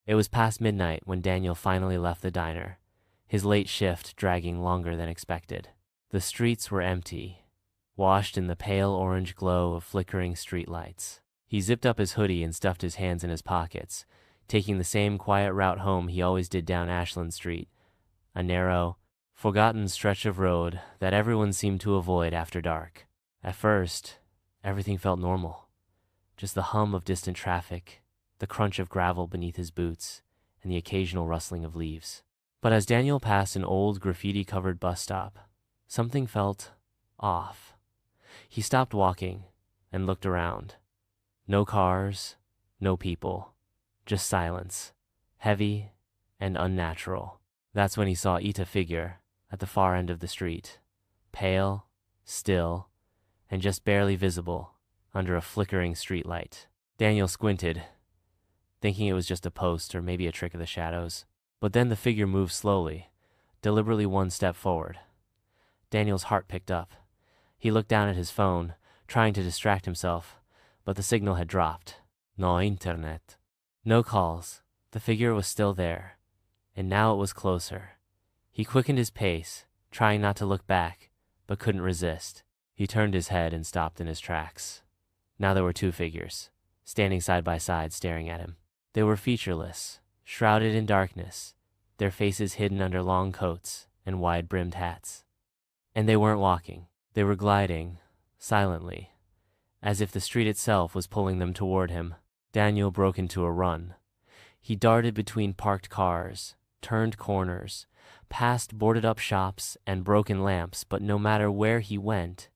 It was past midnight when Daniel finally left the diner, his late shift dragging longer than expected. The streets were empty, washed in the pale orange glow of flickering streetlights. He zipped up his hoodie and stuffed his hands in his pockets, taking the same quiet route home he always did down Ashland Street, a narrow, forgotten stretch of road that everyone seemed to avoid after dark. At first, everything felt normal. Just the hum of distant traffic, the crunch of gravel beneath his boots, and the occasional rustling of leaves. But as Daniel passed an old graffiti-covered bus stop, something felt off. He stopped walking and looked around. No cars, no people, just silence, heavy and unnatural. That's when he saw Ita's figure at the far end of the street, pale, still, and just barely visible under a flickering streetlight. Daniel squinted, thinking it was just a post or maybe a trick of the shadows. But then the figure moved slowly, deliberately one step forward. Daniel's heart picked up. He looked down at his phone, trying to distract himself, but the signal had dropped. No internet. No calls. The figure was still there, and now it was closer. He quickened his pace, trying not to look back, but couldn't resist. He turned his head and stopped in his tracks. Now there were two figures, standing side by side staring at him. They were featureless, shrouded in darkness, their faces hidden under long coats and wide-brimmed hats. And they weren't walking. They were gliding, silently, as if the street itself was pulling them toward him. Daniel broke into a run. He darted between parked cars, turned corners, past boarded-up shops and broken lamps, but no matter where he went,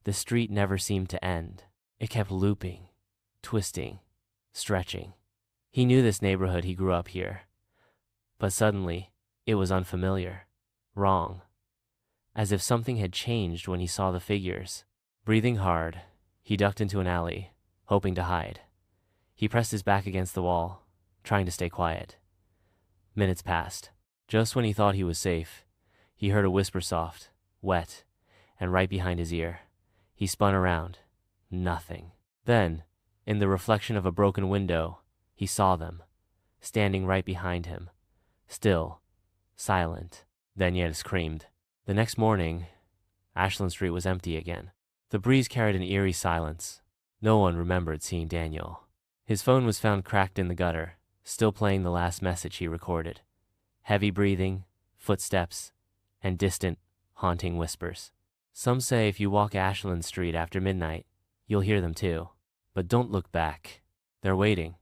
the street never seemed to end. It kept looping, twisting, stretching. He knew this neighborhood. He grew up here. But suddenly, it was unfamiliar, wrong, as if something had changed when he saw the figures. Breathing hard, he ducked into an alley, hoping to hide. He pressed his back against the wall, trying to stay quiet. Minutes passed. Just when he thought he was safe, he heard a whisper, soft, wet, and right behind his ear. He spun around. Nothing. Then, in the reflection of a broken window, he saw them, standing right behind him, still, silent. Daniel screamed. The next morning, Ashland Street was empty again. The breeze carried an eerie silence. No one remembered seeing Daniel. His phone was found cracked in the gutter, still playing the last message he recorded. Heavy breathing, footsteps, and distant, haunting whispers. Some say if you walk Ashland Street after midnight, you'll hear them too. But don't look back. They're waiting.